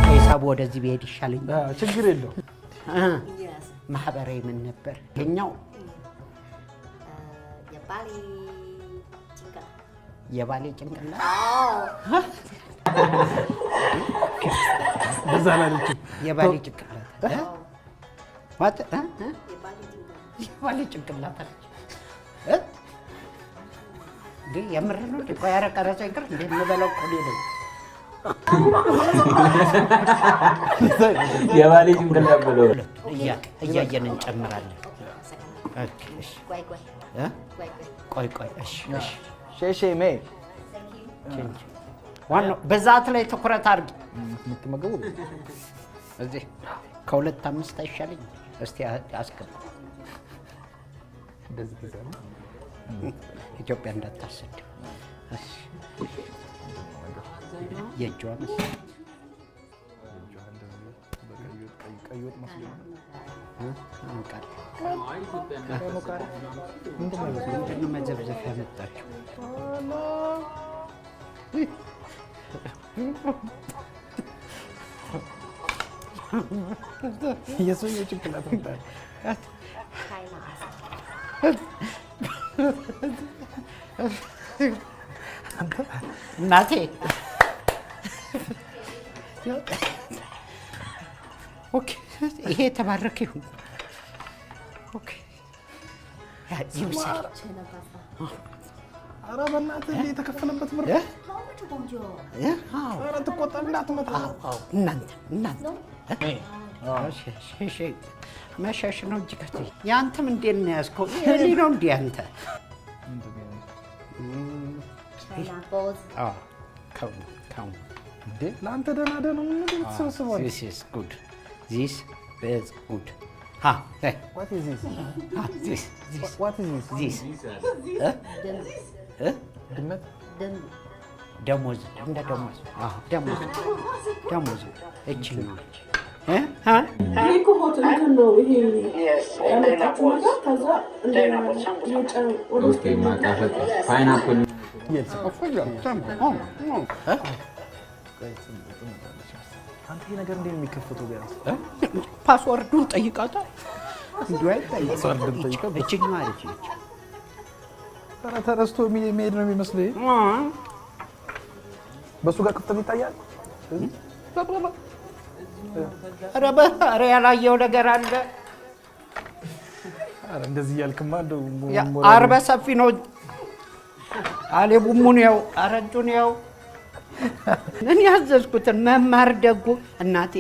ሂሳቡ ወደዚህ ብሄድ ይሻለኝ። ችግር የለውም። ማህበራዊ ምን ነበር ይሄኛው? የባሌ ጭንቅላት በዛ ላይ ልጅ የባሌ ጭንቅላት ዋት የባሌ ጭንቅላት አለች ግን የምር ነው ቆይ ያረቀረጸ ይቅር እንዴ መበለው ቆሌ ነው የባሌ ጭንቅላት ብለው እያየን እንጨምራለን። እሺ ቆይ እሺ ሼሼ ዋናው በዛት ላይ ትኩረት አድርጊ። የምትመገቡ እዚህ ከሁለት አምስት አይሻለኝ? እስቲ አስገባ። እንደዚህ ተዛለ ኢትዮጵያ እንዳታሰድ። እሺ የእጇ መሰለኝ ቀይወጥ መስሎኝ ምንድን ነው መዘብዘፍ ያመጣችው? የሰውዬው ጭንቅላት ነው። እናቴ ኦኬ ይሄ የተባረከ ይሁን። ኦኬ ይብሳል። ኧረ በእናትህ የተከፈለበት ብር ኧረ ትቆጣ እንዳትመጣ። እናንተ መሸሽ ነው እንጂ የአንተም እንዴት ነው ያዝከው? እኔ ነው እንዲህ አንተ ለአንተ ደህና ደህና ምንድን ነው ተሰብስበዋል? This is good. This is good. What is this? This. What is this? ድመት ደሞዝ እንደ ደሞዝ እቺ ነው ፓይናፕል አንተ ይሄ ነገር እንዴት ነው የሚከፈተው? ቢያንስ ፓስወርዱን ጠይቃታል። እንዴ ፓስወርዱን ጠይቃታል። እቺኝ ማለት ነው። ኧረ ተረስቶ የሚሄድ ነው የሚመስለው። በሱ ጋር ክፍተት ይታያል። ኧረ ያላየው ነገር አለ። ኧረ እንደዚህ እያልክማ እንደው አርበ ሰፊ ነው። አሌቡሙን ያው አረጁን ያው እኔ ያዘዝኩትን መማር ደጉ እናቴ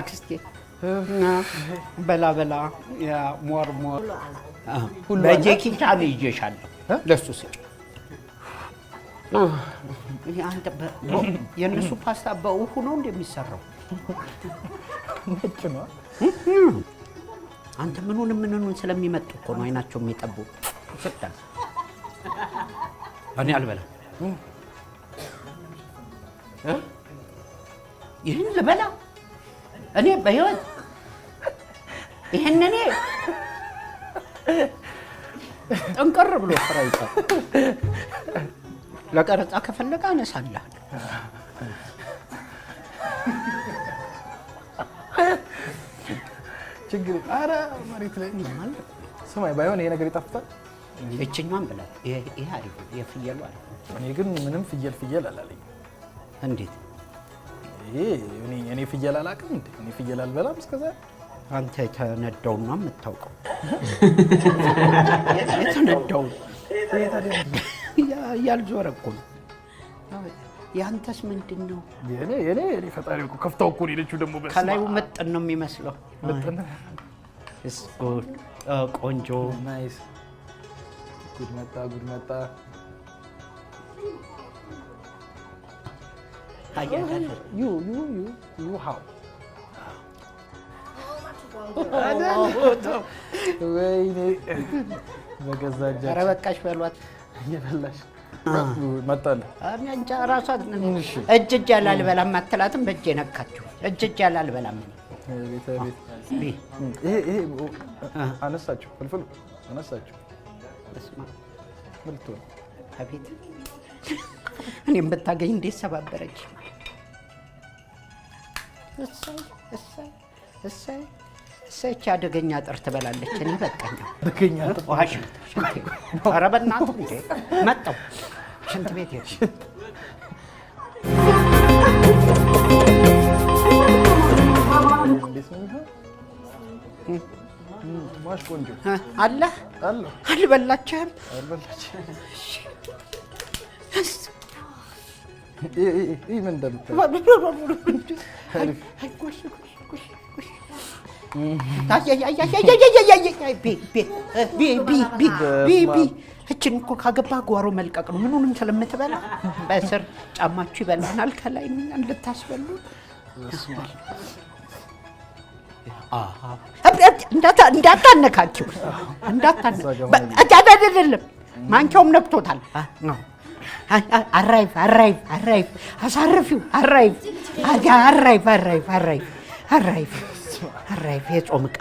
አክስቴ በላ ያ ሞር በጄኪ ቻል ይዤሻለሁ ለሱ ስጭ። አንተ የእነሱ ፓስታ በውሁ ነው እንደሚሰራው ነጭ ነው። አንተ ምኑን ስለሚመጡ እኮ ነው አይናቸው የሚጠቡ። ሰጣን እኔ አልበላም። ይህን ልበላ እኔ በህይወት ይህን እኔ ጠንቀር ብሎ ፍራ ይጣል ለቀረጻ ከፈለገ አነሳለሁ። ችግር ኧረ መሬት ላይ ስማይ ባይሆን ይሄ ነገር ይጣፍጣል። እቺኛም ብላ ይሄ አሪፍ የፍየሉ አሪፍ። እኔ ግን ምንም ፍየል አላለኝ። እንዴት እኔ ፍየል አላውቅም እንዴ? እኔ ፍየል አልበላም እስከዛ። አንተ የተነዳው ነው የምታውቀው። የተነዳው ያልዞረ እኮ ነው። ያንተስ ምንድነው? የኔ ፈጣሪ እኮ ከፍታው እኮ ሄደችው ደግሞ በስ ከላዩ መጠን ነው የሚመስለው። መጠን ቆንጆ ናይስ። ጉድ መጣ you how ወይኔ በገዛጃ ኧረ በቃሽ በሏት እየበላሽ መጣለ አንቺ ራሷ እጅ ያላልበላም አትላትም። በእጄ ነካችሁ። እጅ ያላልበላም ይሄ አነሳችሁ ፍልፍሉ አነሳችሁ። በስመ አብ ምልቶ አቤት እኔም ብታገኝ እንዴት ሰባበረች። እሰይ እሰይ እሰይ እሰይ አደገኛ አጥር ትበላለች። እኔ በቃኝ። አደገኛ ዋሽ ኧረ በእናትህ እንዴ መጣሁ ሽንት ቤት ሄድኩ። ማሽ ቆንጆ አለ አልበላችህም? ይህ ምን እንደምታይ እችን እኮ ካገባህ ጓሮ መልቀቅ ነው። ምኑንም ስለምትበላ በስር ጫማችሁ ይበላናል፣ ከላይ እኛን ልታስበሉ። እንዳታነካኪው እንዳታነካኪው። ማንኪያውም ነክቶታል። አራይፍ አራይፍ አራይፍ አሳርፊው አራይፍ አራይፍ አራይፍ አራይፍ አራይፍ አራይፍ የጾም ዕቃ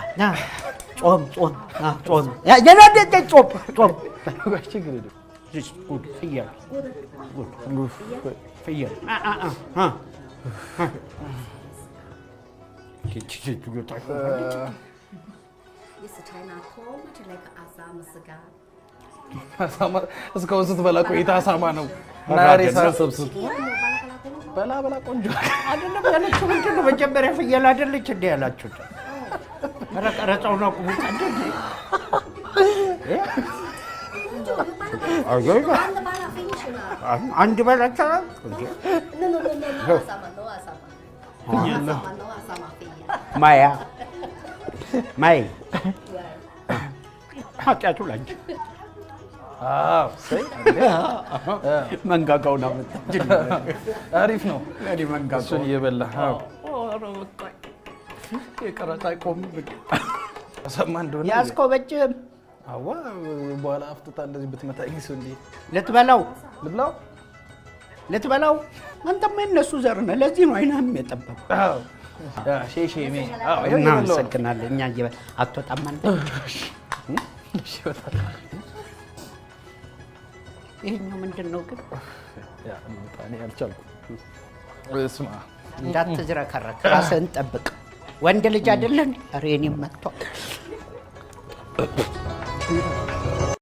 ጾም ጾም ጾም የናደደ ጾም ጾም ፍየል ፍየል እስካሁን ስትበላ ቆይታ አሳማ ነው። ናሬ ሳሰብስብ በላ በላ ቆንጆ አይደለም ያለችው። ምንድን ነው መጀመሪያ ፍየል አይደለች እንዴ ያላችሁት? ረቀረጻውን አቁሙት። አንድ በላቻ ማያ ማይ ኃጢአቱ ላንቺ መንጋጋውን አመጣች። አሪፍ ነው። እኔ መንጋጋውን እሱን እየበላ የቀረጻ ቆም ሰማ እንደሆነ ያዝከው በእጅህም አዋ በኋላ አፍጥታ እንደዚህ ብትመታኝ ሰው እንዴ ልትበላው ልትበላው አንተማ የእነሱ ዘር ነህ። ለዚህ ነው አይናም የጠበበው። ሼሼሜ እናመሰግናለን። እኛ አትወጣም አንተ። ይሄኛው ምንድን ነው ግን? አልቻልኩም። ስማ እንዳትዝረከረክ ራስህን ጠብቅ። ወንድ ልጅ አይደለም? ኧረ እኔም መጥቷል።